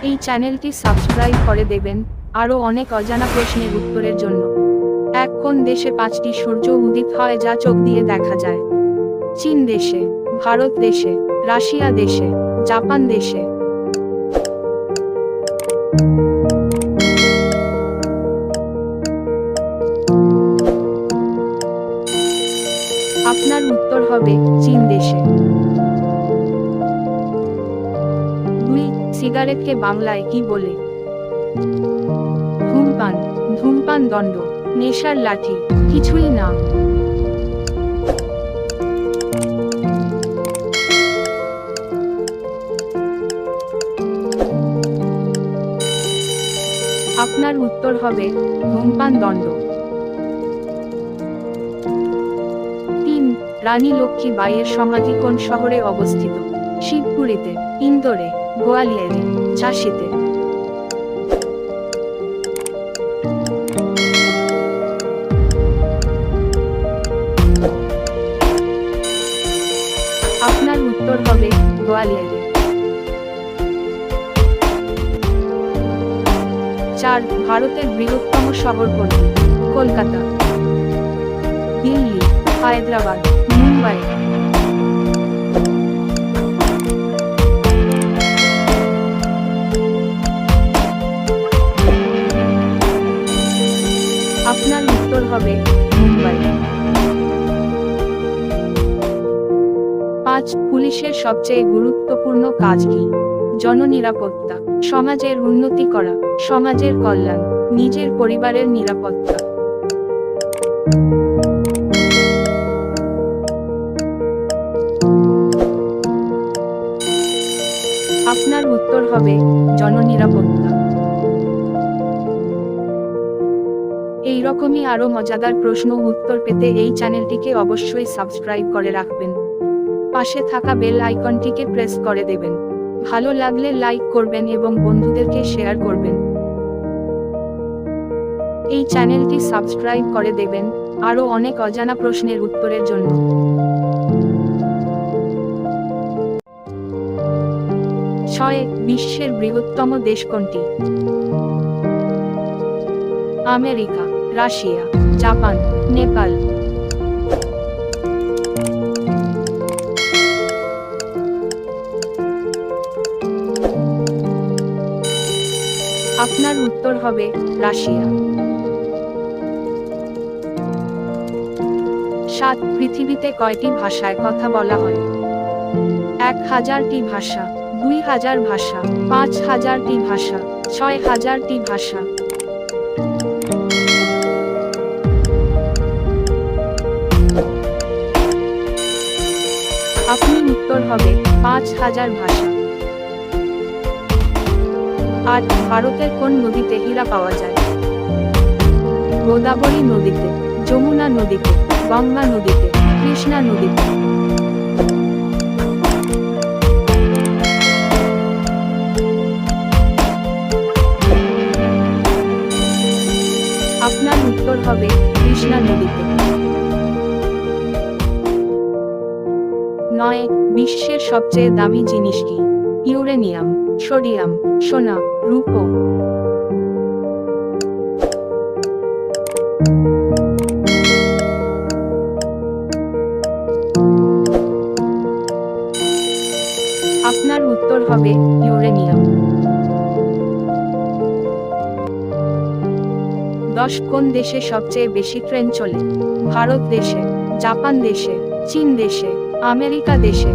এই চ্যানেলটি সাবস্ক্রাইব করে দেবেন আরও অনেক অজানা প্রশ্নের উত্তরের জন্য। কোন দেশে 5টি সূর্য উদিত হয় যা চোখ দিয়ে দেখা যায়? চীন দেশে, ভারত দেশে, রাশিয়া দেশে, জাপান দেশে। আপনার উত্তর হবে চীন দেশে। 2. সিগারেটকে বাংলায় কি বলে? ধূমপান, ধূমপান দণ্ড, নেশার লাঠি, কিছুই না। আপনার উত্তর হবে ধূমপান দণ্ড। 3. রানী লক্ষ্মী বাঈয়ের সমাধি কোন শহরে অবস্থিত? শিবপুরীতে, ইন্দোরে, গোয়ালিয়রে, ঝাঁসিতে। আপনার উত্তর হবে গোয়ালিয়রে। 4. ভারতের বৃহত্তম শহর কোনটি? কলকাতা, দিল্লি, হায়দ্রাবাদ, মুম্বাই। আপনার উত্তর হবে মুম্বাই। 5. পুলিশের সবচেয়ে গুরুত্বপূর্ণ কাজ কি? জননিরাপত্তা, সমাজের উন্নতি করা, সমাজের কল্যাণ, নিজের পরিবারের নিরাপত্তা। আপনার উত্তর হবে জননিরাপত্তা। এই রকমই আরো মজাদার প্রশ্ন উত্তর পেতে এই চ্যানেলটিকে অবশ্যই সাবস্ক্রাইব করে রাখবেন। পাশে থাকা বেল আইকনটিকে প্রেস করে দেবেন। ভালো লাগলে লাইক করবেন এবং বন্ধুদেরকে শেয়ার করবেন। এই চ্যানেলটি সাবস্ক্রাইব করে দেবেন আরো অনেক অজানা প্রশ্নের উত্তরের জন্য। 6. বিশ্বের বৃহত্তম দেশ কোনটি? America, Russia, Japan, Nepal. আপনার উত্তর হবে রাশিয়া। 7. পৃথিবীতে কয়টি ভাষায় কথা বলা হয়? 1000টি ভাষা, 2000 ভাষা, 5000টি ভাষা, 6000টি ভাষা। আপনি উত্তর হবে 5000 ভাষা। 8. ভারতের কোন নদীতে হীরা পাওয়া যায়? গোদাবরী নদীতে, যমুনা নদীতে, গঙ্গা নদীতে, কৃষ্ণা নদীতে। আপনার উত্তর হবে কৃষ্ণা নদীতে। 9. বিশ্বের সবচেয়ে দামি জিনিস কি? ইউরেনিয়াম, সোডিয়াম, সোনা, রূপো। আপনার উত্তর হবে ইউরেনিয়াম। 10. কোন দেশে সবচেয়ে বেশি ট্রেন চলে? ভারত দেশে, জাপান দেশে, চীন দেশে, আমেরিকা দেশে।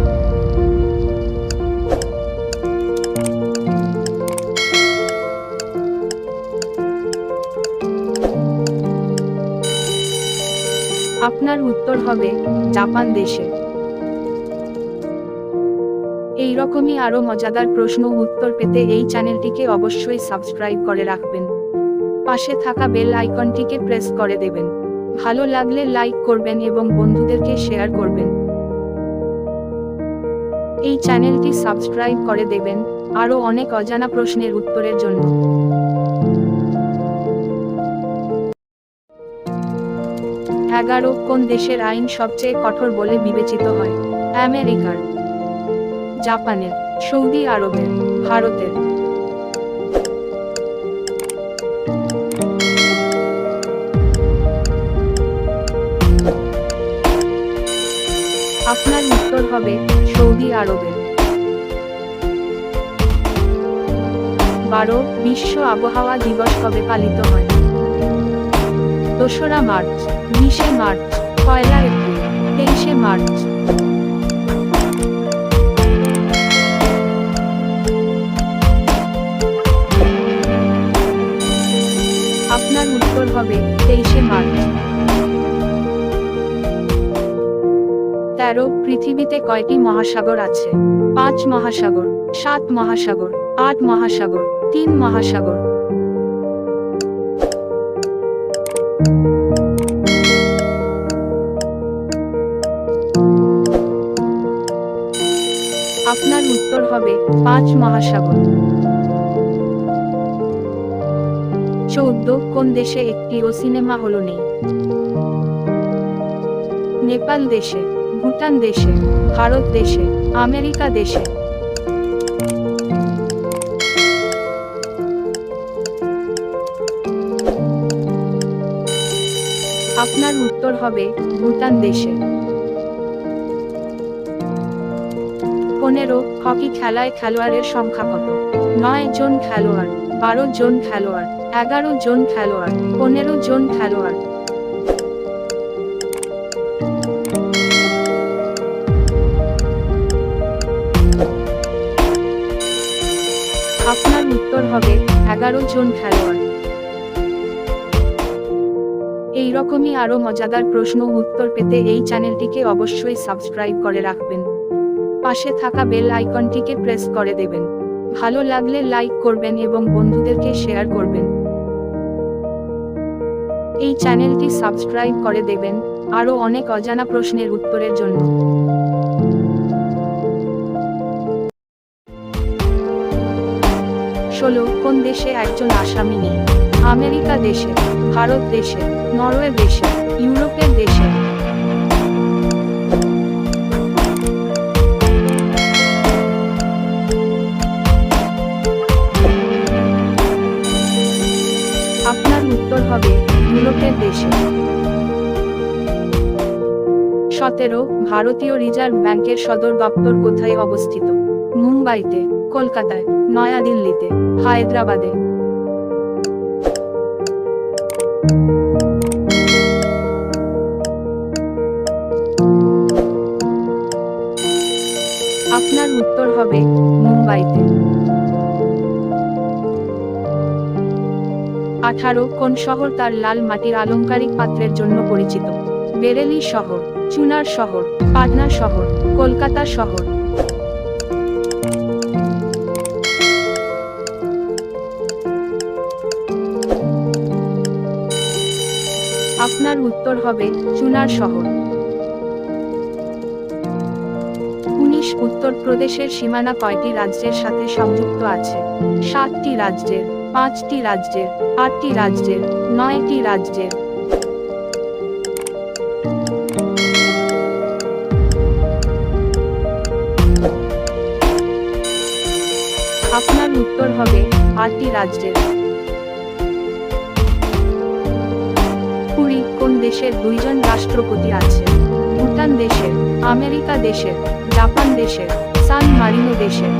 আপনার উত্তর হবে জাপান দেশে। এই রকমই আরো মজাদার প্রশ্ন উত্তর পেতে এই চ্যানেলটিকে অবশ্যই সাবস্ক্রাইব করে রাখবেন। পাশে থাকা বেল আইকনটিকে প্রেস করে দেবেন। ভালো লাগলে লাইক করবেন এবং বন্ধুদেরকে শেয়ার করবেন। এই চ্যানেলটি সাবস্ক্রাইব করে দেবেন আরো অনেক অজানা প্রশ্নের উত্তরের জন্য। 11. কোন দেশের আইন সবচেয়ে কঠোর বলে বিবেচিত হয়? আমেরিকার, জাপানের, সৌদি আরবের, ভারতের। আপনার উত্তর হবে সৌদি আরবের। 12 বিশ্ব আবহাওয়া দিবস কবে পালিত হয়? 2রা মার্চ, 20শে মার্চ, 1 এপ্রিল, 23শে মার্চ। আপনার উত্তর হবে 23শে মার্চ। 13 পৃথিবীতে কয়টি মহাসাগর আছে? 5 মহাসাগর, 7 মহাসাগর, 8 মহাসাগর, 3 মহাসাগর। আপনার উত্তর হবে 5 মহাসাগর। 14 কোন দেশে একটিও সিনেমা হল নেই? নেপাল দেশে, ভুটান দেশে, ভারত দেশে, আমেরিকা দেশে। আপনার উত্তর হবে ভুটান দেশে। 15 হকি খেলায় খেলোয়াড়ের সংখ্যা কত? 9 জন খেলোয়াড়, 12 জন খেলোয়াড়, 11 জন খেলোয়াড়, 15 জন খেলোয়াড়। আপনার উত্তর হবে 11 জন খেলোয়াড়। এই রকমই আরো মজাদার প্রশ্ন উত্তর পেতে এই চ্যানেলটিকে অবশ্যই সাবস্ক্রাইব করে রাখবেন। পাশে থাকা বেল আইকনটিকে প্রেস করে দেবেন। ভালো লাগলে লাইক করবেন এবং বন্ধুদেরকে শেয়ার করবেন। এই চ্যানেলটি সাবস্ক্রাইব করে দেবেন আরো অনেক অজানা প্রশ্নের উত্তরের জন্য। 16 কোন দেশে একজন আসামি নেই? আমেরিকা দেশে, ভারত দেশে, নরওয়ে দেশে, ইউরোপের দেশে। আপনার উত্তর হবে ইউরোপের দেশে। 17 ভারতীয় রিজার্ভ ব্যাংকের সদর দপ্তর কোথায় অবস্থিত? মুম্বাইতে, কলকাতায়, নয়াদিল্লিতে, হায়দ্রাবাদে। আপনার উত্তর হবে মুম্বাইতে। 18 কোন শহর তার লাল মাটির আলংকারিক পাত্রের জন্য পরিচিত? বেরেলি শহর, চুনার শহর, পাটনা শহর, কলকাতা শহর। আপনার উত্তর হবে চুনার শহর। 19 উত্তরপ্রদেশের সীমানা কয়টি রাজ্যের সাথে সংযুক্ত আছে? 7টি রাজ্যের, 5টি রাজ্যের, 8টি রাজ্যের, 9টি রাজ্যের। আপনার উত্তর হবে 8টি রাজ্যের। 20 কোন দেশের 2 জন রাষ্ট্রপতি আছে? ভুটান দেশের, আমেরিকা দেশের, জাপান দেশের, সান মারিনো দেশের।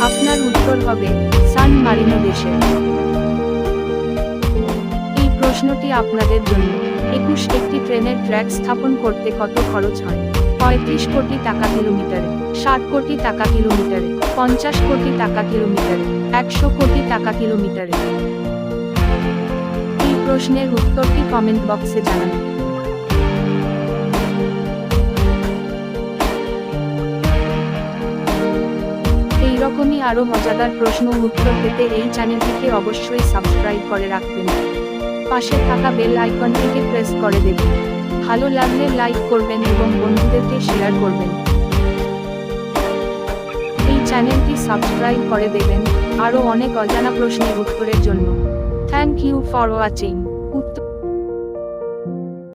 আপনার উত্তর হবে সান মারিনো দেশে। এই প্রশ্নটি আপনাদের জন্য। 21 একটি ট্রেনের ট্র্যাক স্থাপন করতে কত খরচ হয়? 35 কোটি টাকা কিলোমিটারে, 60 কোটি টাকা কিলোমিটারে, 50 কোটি টাকা কিলোমিটারে, 100 কোটি টাকা কিলোমিটারে। এই প্রশ্নের উত্তরটি কমেন্ট বক্সে জানান। এইরকমই আরো মজাদার প্রশ্ন উত্তর পেতে এই চ্যানেলটিকে অবশ্যই সাবস্ক্রাইব করে রাখবেন। পাশে থাকা বেল আইকনটিকে প্রেস করে দেবেন। ভালো লাগলে লাইক করবেন এবং বন্ধুদেরকে শেয়ার করবেন। এই চ্যানেলটি সাবস্ক্রাইব করে দেবেন আরো অনেক অজানা প্রশ্নের উত্তরের জন্য। Thank you for watching.